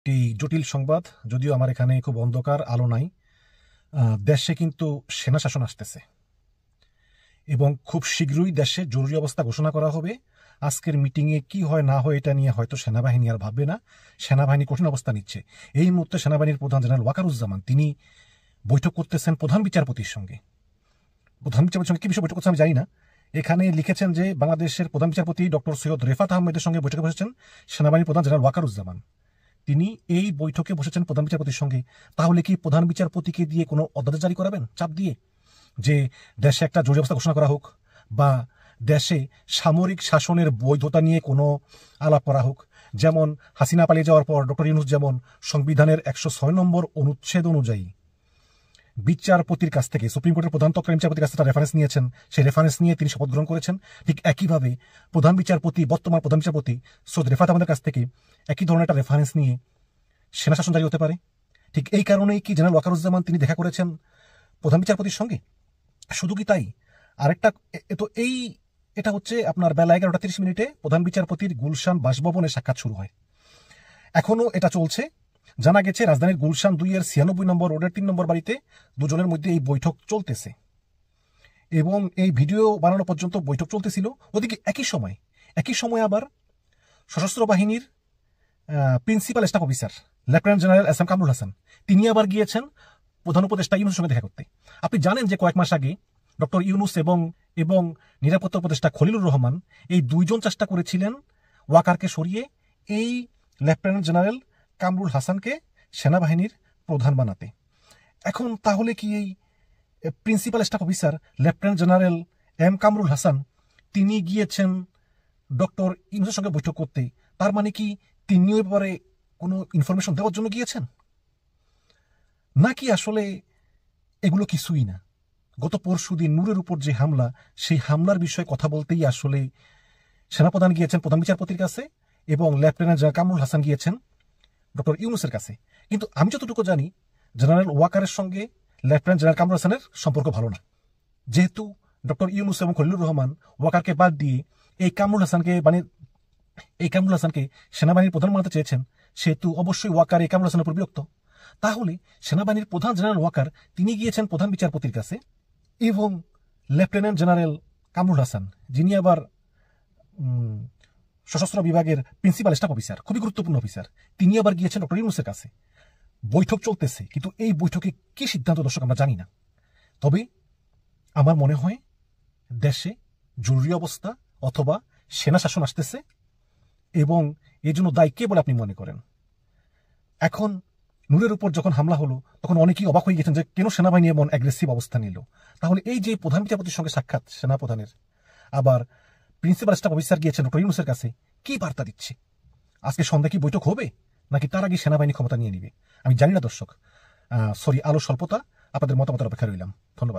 একটি জটিল সংবাদ, যদিও আমার এখানে খুব অন্ধকার, আলো নাই। দেশে কিন্তু সেনা শাসন আসতেছে এবং খুব শীঘ্রই দেশে জরুরি অবস্থা ঘোষণা করা হবে। আজকের মিটিংয়ে কি হয় না হয় এটা নিয়ে হয়তো সেনাবাহিনী আর ভাববে না। সেনাবাহিনী কঠিন অবস্থা নিচ্ছে। এই মুহূর্তে সেনাবাহিনীর প্রধান জেনারেল ওয়াকারুজ্জামান তিনি বৈঠক করতেছেন প্রধান বিচারপতির সঙ্গে। প্রধান বিচারপতির সঙ্গে কি বিষয়ে বৈঠক করছে আমি জানি না। এখানে লিখেছেন যে বাংলাদেশের প্রধান বিচারপতি ডক্টর সৈয়দ রেফাত আহমেদের সঙ্গে বৈঠকে বসেছেন সেনাবাহিনীর প্রধান জেনারেল ওয়াকারুজ্জামান। তিনি এই বৈঠকে বসেছেন প্রধান বিচারপতির সঙ্গে। তাহলে কি প্রধান বিচারপতিকে দিয়ে কোনো অধ্যাদেশ জারি করাবেন চাপ দিয়ে, যে দেশে একটা জরুরি অবস্থা ঘোষণা করা হোক, বা দেশে সামরিক শাসনের বৈধতা নিয়ে কোনো আলাপ করা হোক? যেমন হাসিনা পালিয়ে যাওয়ার পর ডক্টর ইউনূস যেমন সংবিধানের 106 নম্বর অনুচ্ছেদ অনুযায়ী বিচারপতির কাছ থেকে, সুপ্রিম কোর্টের প্রধান তৎকালীন বিচারপতির কাছ থেকে রেফারেন্স নিয়েছেন, সেই রেফারেন্স নিয়ে তিনি শপথ গ্রহণ করেছেন। ঠিক একইভাবে প্রধান বিচারপতি, বর্তমান প্রধান বিচারপতি সৈয়দ রেফাত আহমেদের কাছ থেকে একই ধরনের একটা রেফারেন্স নিয়ে সেনা শাসন জারি হতে পারে। ঠিক এই কারণেই কি জেনারেল ওয়াকারুজ্জামান তিনি দেখা করেছেন প্রধান বিচারপতির সঙ্গে? শুধু কি তাই, আরেকটা, এটা হচ্ছে আপনার বেলা 11:30 প্রধান বিচারপতির গুলশান বাসভবনে সাক্ষাৎ শুরু হয়। এখনো এটা চলছে। জানা গেছে রাজধানীর গুলশান 2-এর 96 নম্বর রোডের 3 নম্বর বাড়িতে দুজনের মধ্যে এই বৈঠক চলতেছে এবং এই ভিডিও বানানো পর্যন্ত বৈঠক চলতেছিল। ওদিকে একই সময় আবার সশস্ত্র বাহিনীর principal staff officer lieutenant general S M Kamrul Hasan তিনি আবার গিয়েছেন প্রধান উপদেষ্টা ইউনূসের সঙ্গে দেখা করতে। আপনি জানেন যে কয়েক মাস আগে ডক্টর ইউনূস এবং নিরাপত্তা উপদেষ্টা খলিলুর রহমান এই দুইজন চেষ্টা করেছিলেন ওয়াকারকে সরিয়ে এই লেফটেন্যান্ট জেনারেল কামরুল হাসানকে সেনাবাহিনীর প্রধান বানাতে। এখন তাহলে কি এই principal staff officer lieutenant general M Kamrul Hasan তিনি গিয়েছেন ডক্টর ইউনূসের সঙ্গে বৈঠক করতে? তার মানে কি তিনিও ব্যাপারে কোনো ইনফরমেশন দেওয়ার জন্য গিয়েছেন, নাকি আসলে এগুলো কিছুই না? গত পরশুদিন নূরের উপর যে হামলা, সেই হামলার বিষয়ে কথা বলতেই আসলে সেনাপ্রধান গিয়েছেন প্রধান বিচারপতির কাছে এবং লেফটেন্যান্ট জেনারেল কামরুল হাসান গিয়েছেন ডক্টর ইউনূসের কাছে। কিন্তু আমি যতটুকু জানি জেনারেল ওয়াকারের সঙ্গে লেফটেন্যান্ট জেনারেল কামরুল হাসানের সম্পর্ক ভালো না। যেহেতু ডক্টর ইউনূস এবং খলিলুর রহমান ওয়াকারকে বাদ দিয়ে এই কামরুল হাসানকে সেনাবাহিনীর প্রধান বানাতে চেয়েছেন, সেহেতু অবশ্যই ওয়াকার এই কামরুল হাসানের উপর বিরক্ত। তাহলে সেনাবাহিনীর প্রধান জেনারেল ওয়াকার তিনি গিয়েছেন প্রধান বিচারপতির কাছে এবং লেফটেন্যান্ট জেনারেল কামরুল হাসান, যিনি আবার সশস্ত্র বিভাগের প্রিন্সিপাল স্টাফ অফিসার, খুবই গুরুত্বপূর্ণ অফিসার, তিনি আবার গিয়েছেন ডক্টর ইউনূসের কাছে। বৈঠক চলতেছে, কিন্তু এই বৈঠকে কি সিদ্ধান্ত দর্শক আমরা জানি না। তবে আমার মনে হয় দেশে জরুরি অবস্থা অথবা সেনা শাসন আসতেছে এবং এই জন্য দায়ী কে বলে আপনি মনে করেন? এখন নূরের উপর যখন হামলা হলো তখন অনেকেই অবাক হয়ে গেছেন যে কেন সেনাবাহিনী এমন অ্যাগ্রেসিভ অবস্থা নিল। তাহলে এই যে প্রধান বিচারপতির সঙ্গে সাক্ষাৎ সেনাপ্রধানের, আবার প্রিন্সিপাল স্টাফ অফিসার গিয়েছেন ডক্টর ইউনূসের কাছে, কি বার্তা দিচ্ছে? আজকে সন্ধ্যা কি বৈঠক হবে, নাকি তার আগে সেনাবাহিনী ক্ষমতা নিয়ে নিবে? আমি জানি না দর্শক। আলো স্বল্পতা, আপনাদের মতামতের অপেক্ষা রইলাম। ধন্যবাদ।